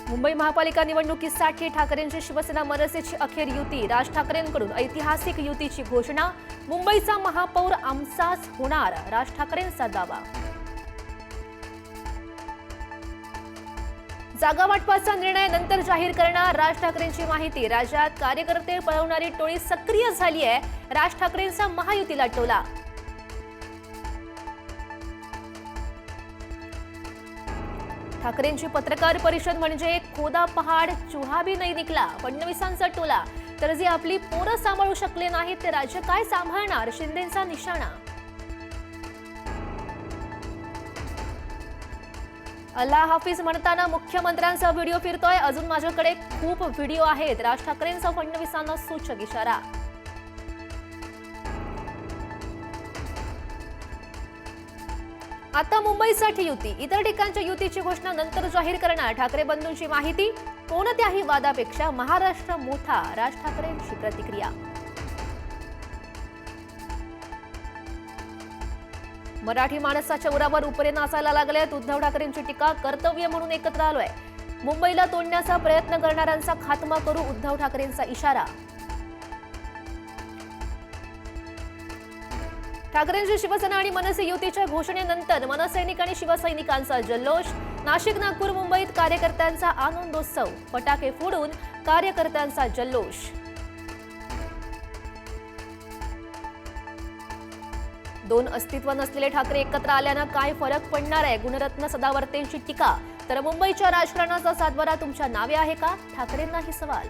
मुंबई महापालिका निवडणुकीसाठी ठाकरेंची शिवसेना मनसेची अखेर युती. राज ठाकरेंकडून ऐतिहासिक युतीची घोषणा. मुंबईचा महापौर आमचाच होणार, राज ठाकरेंचा दावा. जागा वाटपाचा निर्णय नंतर जाहीर करणार, राज ठाकरेंची माहिती. राज्यात कार्यकर्ते पळवणारी टोळी सक्रिय झाली आहे, राज ठाकरेंचा महायुतीला टोला. ठाकरेंची पत्रकार परिषद म्हणजे खोदा पहाड चुहा भी नाही निकला, फडणवीसांचा टोला. तर जे आपली पोरं सांभाळू शकले नाहीत ते राज्य काय सांभाळणार, शिंदेंचा निशाणा. अल्लाह हाफिज म्हणताना मुख्यमंत्र्यांचा व्हिडिओ फिरतोय. अजून माझ्याकडे खूप व्हिडिओ आहेत, राज ठाकरेंचा फडणवीसांना सूचक इशारा. आता मुंबईसाठी युती. इतर ठिकाणच्या युतीची घोषणा नंतर जाहीर करणार, ठाकरे बंधूंची माहिती. कोणत्याही वादापेक्षा महाराष्ट्र मोठा, राज ठाकरेंची प्रतिक्रिया. मराठी माणसाच्या उरावर उपरे नाचायला लागलेत, उद्धव ठाकरेंची टीका. कर्तव्य म्हणून एकत्र आलोय, मुंबईला तोडण्याचा प्रयत्न करणाऱ्यांचा खात्मा करू, उद्धव ठाकरेंचा इशारा. ठाकरेंची शिवसेना आणि मनसे युतीच्या घोषणेनंतर मनसैनिक आणि शिवसैनिकांचा जल्लोष. नाशिक, नागपूर, मुंबईत कार्यकर्त्यांचा आनंदोत्सव. फटाके फोडून कार्यकर्त्यांचा जल्लोष. दोन अस्तित्व नसलेले ठाकरे एकत्र आल्यानं काय फरक पडणार आहे, गुणरत्न सदावर्तेंची टीका. तर मुंबईच्या राजकारणाचा सातबारा तुमच्या नावे आहे का, ठाकरेंनाही सवाल.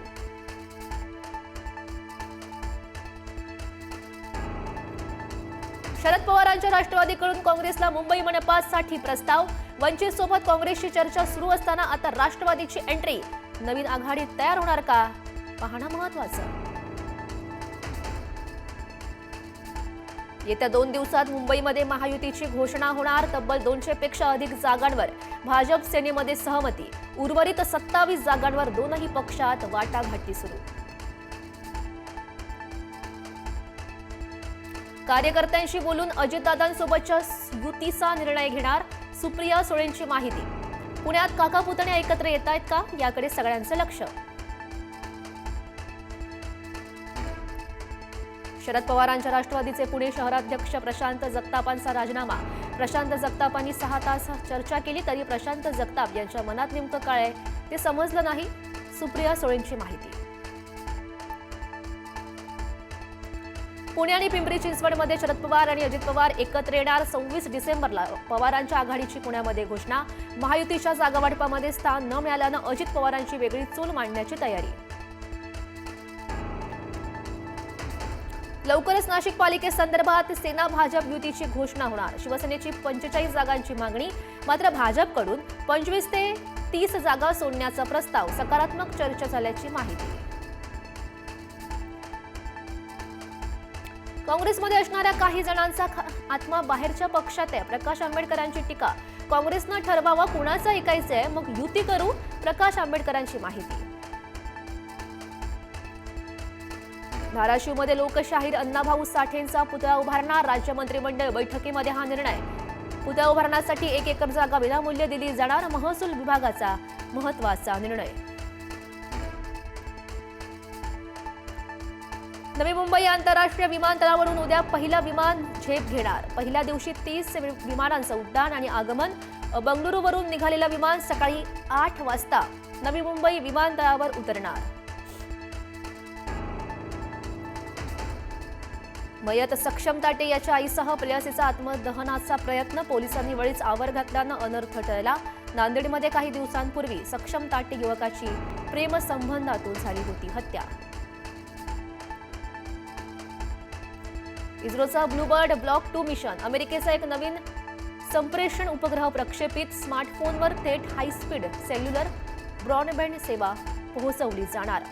शरद पवारांच्या राष्ट्रवादीकडून काँग्रेसला मुंबई मनपासाठी प्रस्ताव. वंचित सोबत काँग्रेसची चर्चा सुरू असताना आता राष्ट्रवादीची एंट्री. नवीन आघाडी तयार होणार का, पाहणं महत्त्वाचं. येत्या 2 दिवसात मुंबईमध्ये महायुतीची घोषणा होणार. तब्बल 200 पेक्षा अधिक जागांवर भाजप सेनेमध्ये सहमती. उर्वरित 27 जागांवर दोनही पक्षात वाटाघाटी सुरू. कार्यकर्त्यांशी बोलून अजितदादांसोबतच्या युतीचा निर्णय घेणार, सुप्रिया सुळेंची माहिती. पुण्यात काका पुतण्या एकत्र येत आहेत का, याकडे सगळ्यांचं लक्ष. शरद पवारांच्या राष्ट्रवादीचे पुणे शहराध्यक्ष प्रशांत जगतापांचा राजीनामा. प्रशांत जगतापांनी 6 तास चर्चा केली तरी प्रशांत जगताप यांच्या मनात नेमकं काय आहे ते समजलं नाही, सुप्रिया सुळेंची माहिती. पुणे आणि पिंपरी चिंचवडमध्ये शरद पवार आणि अजित पवार एकत्र येणार. 26 डिसेंबरला पवारांच्या आघाडीची पुण्यामध्ये घोषणा. महायुतीच्या जागावाटपामध्ये स्थान न मिळाल्यानं अजित पवारांची वेगळी चूल मांडण्याची तयारी. लवकरच नाशिक पालिकेसंदर्भात सेना भाजप युतीची घोषणा होणार. शिवसेनेची 45 जागांची मागणी, मात्र भाजपकडून 25 ते 30 जागा सोडण्याचा प्रस्ताव. सकारात्मक चर्चा झाल्याची माहिती. काँग्रेसमध्ये असणाऱ्या काही जणांचा आत्मा बाहेरच्या पक्षात आहे, प्रकाश आंबेडकरांची टीका. काँग्रेसनं ठरवावं कुणाचं ऐकायचंय, मग युती करू, प्रकाश आंबेडकरांची माहिती. धाराशिवमध्ये लोकशाहीर अण्णाभाऊ साठेंचा पुतळा उभारणार. राज्य मंत्रिमंडळ बैठकीमध्ये हा निर्णय. पुतळा उभारण्यासाठी 1 एकर जागा विनामूल्य दिली जाणार. महसूल विभागाचा महत्त्वाचा निर्णय. नवी मुंबई आंतरराष्ट्रीय विमानतळावरून उद्या पहिला विमान झेप घेणार. पहिल्या दिवशी 30 विमानांचं उड्डाण आणि आगमन. बंगळुरूवरून निघालेलं विमान सकाळी 8 वाजता नवी मुंबई विमानतळावर उतरणार. मयत सक्षम ताटे याच्या आईसह प्रेयसीचा आत्मदहनाचा प्रयत्न. पोलिसांनी वेळीच आवर घातल्यानं अनर्थ टळला. नांदेडमध्ये काही दिवसांपूर्वी सक्षम ताटे युवकाची प्रेमसंबंधातून झाली होती हत्या. इस्रोचा ब्लूबर्ड ब्लॉक 2 मिशन. अमेरिकेचा एक नवीन संप्रेषण उपग्रह प्रक्षेपित. स्मार्टफोनवर थेट हायस्पीड सेल्युलर ब्रॉडबँड सेवा पोहोचवली जाणार.